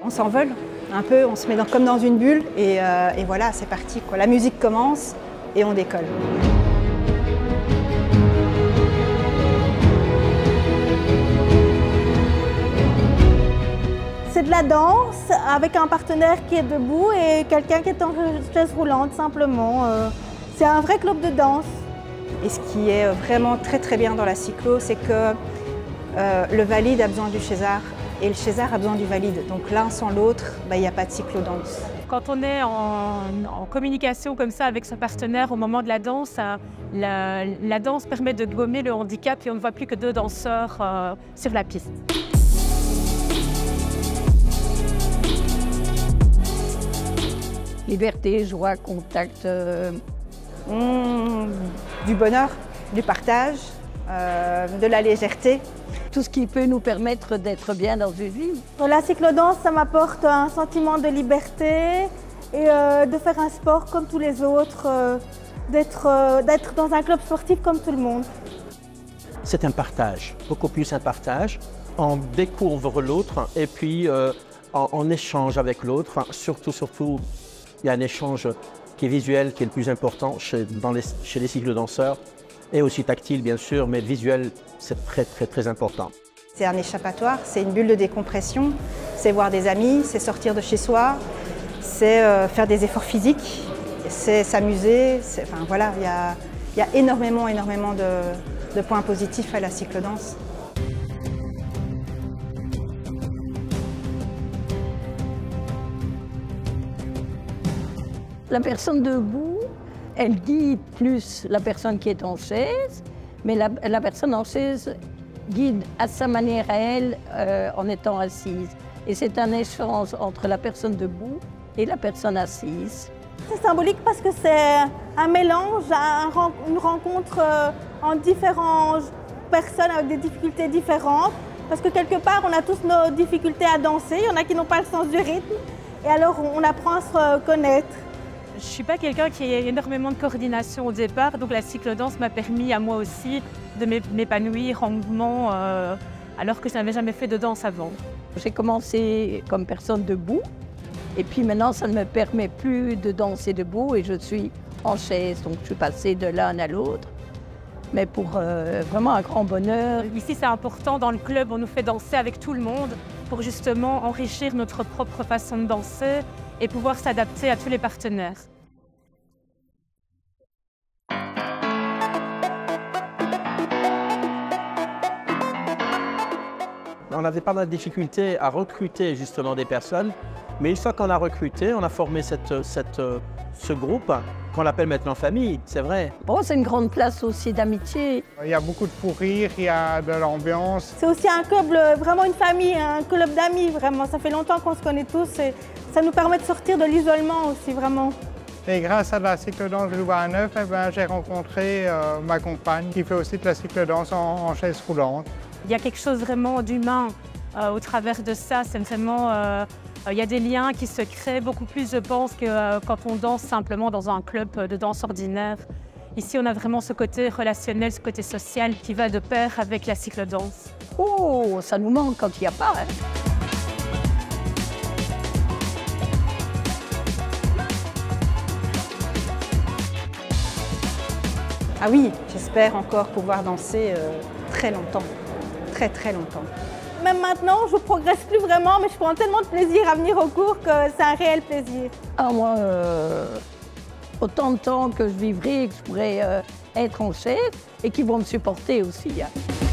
On s'envole un peu, on se met comme dans une bulle et voilà, c'est parti, quoi. La musique commence et on décolle. C'est de la danse avec un partenaire qui est debout et quelqu'un qui est en chaise roulante simplement. C'est un vrai club de danse. Et ce qui est vraiment très bien dans la cyclo, c'est que le valide a besoin du chézard et le chézard a besoin du valide. Donc l'un sans l'autre, il n'y a pas de cyclo-danse. Quand on est en communication comme ça avec son partenaire au moment de la danse, la danse permet de gommer le handicap et on ne voit plus que deux danseurs sur la piste. Liberté, joie, contact. Du bonheur, du partage, de la légèreté. Tout ce qui peut nous permettre d'être bien dans une vie. La cyclodance, ça m'apporte un sentiment de liberté et de faire un sport comme tous les autres, d'être dans un club sportif comme tout le monde. C'est un partage, beaucoup plus un partage. On découvre l'autre et puis on échange avec l'autre. Enfin, surtout, il y a un échange qui est visuel, qui est le plus important chez les cyclodanseurs, et aussi tactile bien sûr, mais visuel, c'est très important. C'est un échappatoire, c'est une bulle de décompression, c'est voir des amis, c'est sortir de chez soi, c'est faire des efforts physiques, c'est s'amuser, enfin voilà, il y a énormément de points positifs à la cyclodance. La personne debout, elle guide plus la personne qui est en chaise, mais la personne en chaise guide à sa manière à elle en étant assise. Et c'est un échange entre la personne debout et la personne assise. C'est symbolique parce que c'est un mélange, une rencontre entre différentes personnes avec des difficultés différentes. Parce que quelque part, on a tous nos difficultés à danser, il y en a qui n'ont pas le sens du rythme. Et alors, on apprend à se connaître. Je ne suis pas quelqu'un qui a énormément de coordination au départ, donc la cyclodance m'a permis à moi aussi de m'épanouir en mouvement alors que je n'avais jamais fait de danse avant. J'ai commencé comme personne debout et puis maintenant ça ne me permet plus de danser debout et je suis en chaise, donc je suis passée de l'un à l'autre. Mais pour vraiment un grand bonheur. Ici c'est important, dans le club on nous fait danser avec tout le monde pour justement enrichir notre propre façon de danser et pouvoir s'adapter à tous les partenaires. On avait pas mal de difficultés à recruter justement des personnes, mais une fois qu'on a recruté, on a formé ce groupe qu'on appelle maintenant famille, c'est vrai. Bon, c'est une grande place aussi d'amitié. Il y a beaucoup de fou rire, il y a de l'ambiance. C'est aussi un club, vraiment une famille, un club d'amis, vraiment. Ça fait longtemps qu'on se connaît tous et ça nous permet de sortir de l'isolement aussi, vraiment. Et grâce à la cyclodance de Louvain-Neuf, j'ai rencontré ma compagne qui fait aussi de la cyclodance en chaise roulante. Il y a quelque chose vraiment d'humain au travers de ça. C'est vraiment, il y a des liens qui se créent beaucoup plus, je pense, que quand on danse simplement dans un club de danse ordinaire. Ici, on a vraiment ce côté relationnel, ce côté social qui va de pair avec la cyclodance. Oh, ça nous manque quand il n'y a pas. Hein. Ah oui, j'espère encore pouvoir danser très longtemps, très longtemps. Même maintenant, je ne progresse plus vraiment, mais je prends tellement de plaisir à venir au cours que c'est un réel plaisir. Ah, moi, autant de temps que je vivrai et que je pourrai être en chaise et qui vont me supporter aussi. Hein.